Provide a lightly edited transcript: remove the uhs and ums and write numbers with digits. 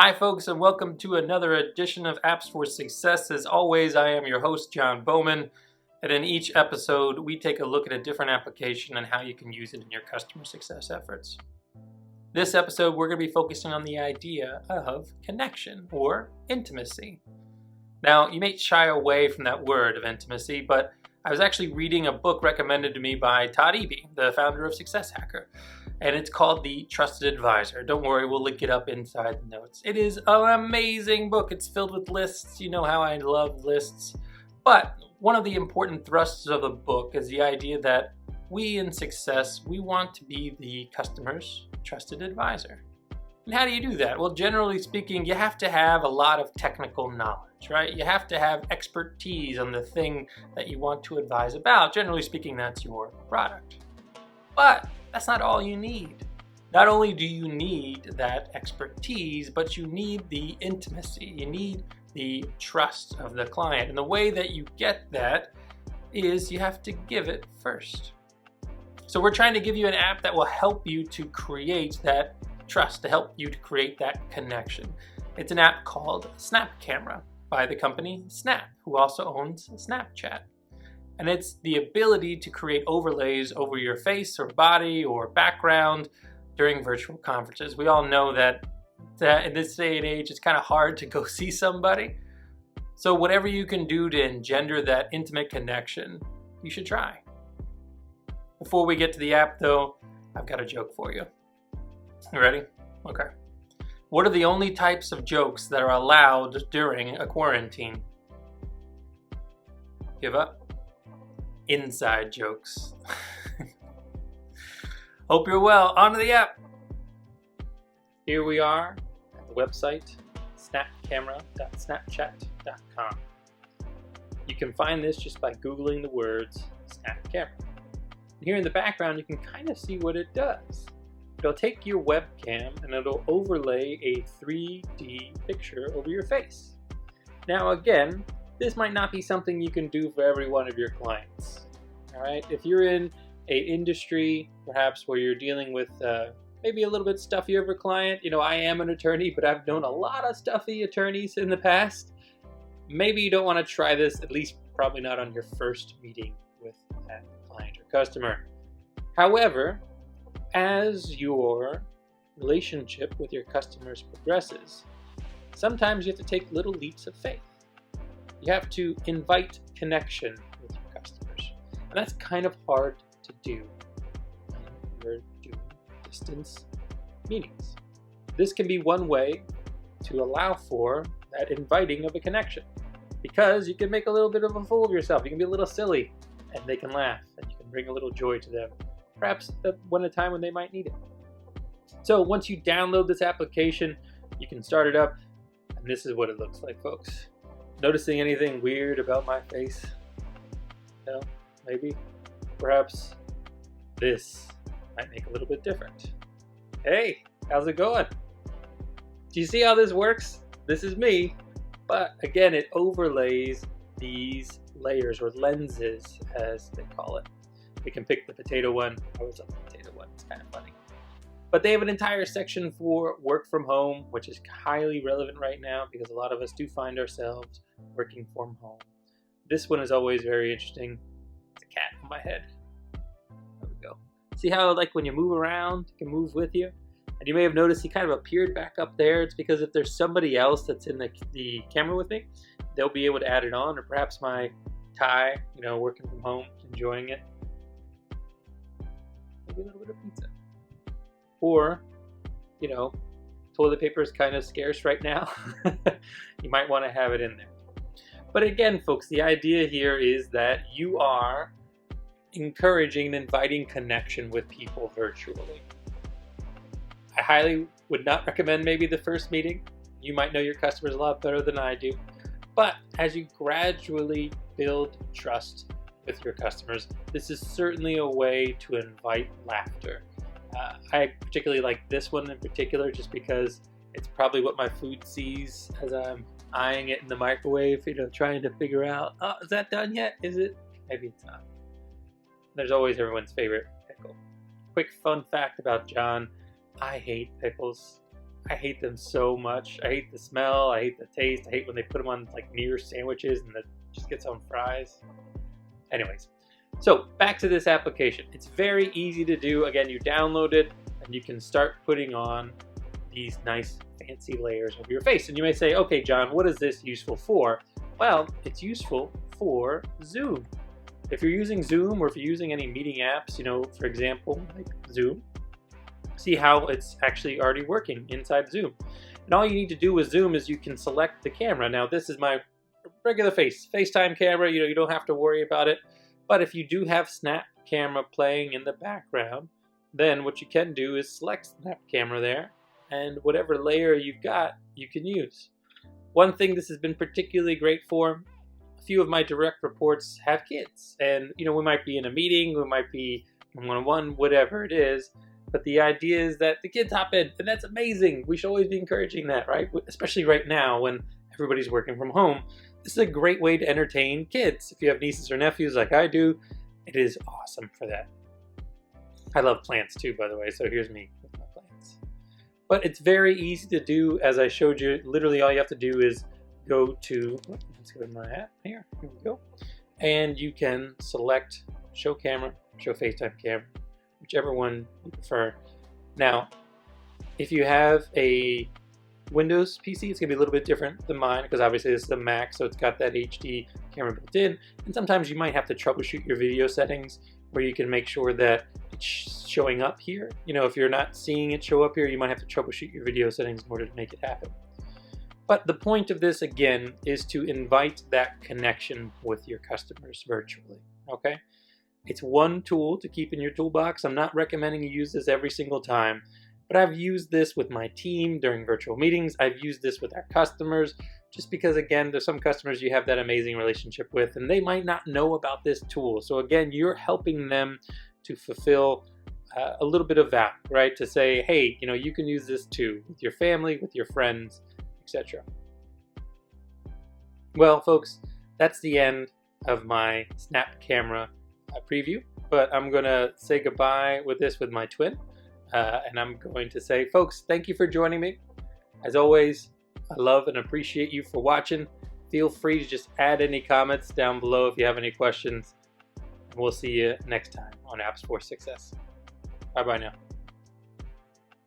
Hi folks, and welcome to another edition of Apps for Success. As always, I am your host, John Bowman, and in each episode, we take a look at a different application and how you can use it in your customer success efforts. This episode, we're going to be focusing on the idea of connection or intimacy. Now, you may shy away from that word of intimacy, but I was actually reading a book recommended to me by Todd Eby, the founder of Success Hacker, and it's called The Trusted Advisor. Don't worry, we'll link it up inside the notes. It is an amazing book. It's filled with lists. You know how I love lists. But one of the important thrusts of the book is the idea that we in success, we want to be the customer's trusted advisor. And how do you do that? Well, generally speaking, you have to have a lot of technical knowledge, right? You have to have expertise on the thing that you want to advise about. Generally speaking, that's your product. But that's not all you need. Not only do you need that expertise, but you need the intimacy. You need the trust of the client. And the way that you get that is you have to give it first. So we're trying to give you an app that will help you to create that trust, to help you to create that connection. It's an app called Snap Camera by the company Snap, who also owns Snapchat. And it's the ability to create overlays over your face or body or background during virtual conferences. We all know that in this day and age, it's kind of hard to go see somebody. So whatever you can do to engender that intimate connection, you should try. Before we get to the app though, I've got a joke for you. You ready? Okay. What are the only types of jokes that are allowed during a quarantine? Give up? Inside jokes. Hope you're well. On to the app. Here we are at the website, snapcamera.snapchat.com. You can find this just by Googling the words Snap Camera. And here in the background, you can kind of see what it does. It'll take your webcam and it'll overlay a 3D picture over your face. Now again, this might not be something you can do for every one of your clients. All right, if you're in an industry perhaps where you're dealing with maybe a little bit stuffier of a client, you know, I am an attorney, but I've known a lot of stuffy attorneys in the past. Maybe you don't want to try this, at least probably not on your first meeting with that client or customer. However, as your relationship with your customers progresses, sometimes you have to take little leaps of faith. You have to invite connection with your customers. And that's kind of hard to do when you're doing distance meetings. This can be one way to allow for that inviting of a connection, because you can make a little bit of a fool of yourself. You can be a little silly and they can laugh and you can bring a little joy to them. Perhaps at a time when they might need it. So once you download this application, you can start it up, and this is what it looks like, folks. Noticing anything weird about my face? No? Maybe? Perhaps this might make a little bit different. Hey, how's it going? Do you see how this works? This is me, but again, it overlays these layers or lenses, as they call it. We can pick the potato one. I always love the potato one. It's kind of funny. But they have an entire section for work from home, which is highly relevant right now because a lot of us do find ourselves working from home. This one is always very interesting. It's a cat on my head. There we go. See how, like, when you move around, it can move with you? And you may have noticed he kind of appeared back up there. It's because if there's somebody else that's in the camera with me, they'll be able to add it on. Or perhaps my Thai, working from home, enjoying it. Maybe a little bit of pizza. Or, toilet paper is kind of scarce right now. You might want to have it in there. But again, folks, the idea here is that you are encouraging and inviting connection with people virtually. I highly would not recommend maybe the first meeting. You might know your customers a lot better than I do. But as you gradually build trust with your customers, this is certainly a way to invite laughter. I particularly like this one in particular just because it's probably what my food sees as I'm eyeing it in the microwave, trying to figure out, oh, is that done yet? Is it? Maybe it's not. There's always everyone's favorite pickle. Quick fun fact about John, I hate pickles. I hate them so much. I hate the smell, I hate the taste, I hate when they put them on like near sandwiches and it just gets on fries. Anyways, so back to this application. It's very easy to do. Again, you download it and you can start putting on these nice fancy layers of your face. And you may say, okay, John, what is this useful for? Well, it's useful for Zoom. If you're using Zoom or if you're using any meeting apps, for example, like Zoom, see how it's actually already working inside Zoom. And all you need to do with Zoom is you can select the camera. Now, this is my regular FaceTime camera. You don't have to worry about it. But if you do have Snap Camera playing in the background, then what you can do is select Snap Camera there, and whatever layer you've got, you can use. One thing this has been particularly great for, a few of my direct reports have kids, and we might be in a meeting, we might be one-on-one, whatever it is, but the idea is that the kids hop in, and that's amazing. We should always be encouraging that, right? Especially right now when everybody's working from home. This is a great way to entertain kids. If you have nieces or nephews like I do, it is awesome for that. I love plants too, by the way, so here's me with my plants. But it's very easy to do, as I showed you. Literally all you have to do is go to, let's go to my app here we go, and you can select show camera, show FaceTime camera, whichever one you prefer. Now, if you have a Windows PC, it's going to be a little bit different than mine because obviously this is a Mac, so it's got that HD camera built in, and sometimes you might have to troubleshoot your video settings where you can make sure that it's showing up here. If you're not seeing it show up here, you might have to troubleshoot your video settings in order to make it happen. But the point of this, again, is to invite that connection with your customers virtually, okay? It's one tool to keep in your toolbox. I'm not recommending you use this every single time, but I've used this with my team during virtual meetings. I've used this with our customers, just because, again, there's some customers you have that amazing relationship with, and they might not know about this tool. So again, you're helping them to fulfill a little bit of value, right? To say, hey, you can use this too with your family, with your friends, etc. Well, folks, that's the end of my Snap Camera preview, but I'm gonna say goodbye with this with my twin, and I'm going to say, folks, thank you for joining me. As always, I love and appreciate you for watching. Feel free to just add any comments down below if you have any questions. We'll see you next time on Apps for Success. Bye-bye now.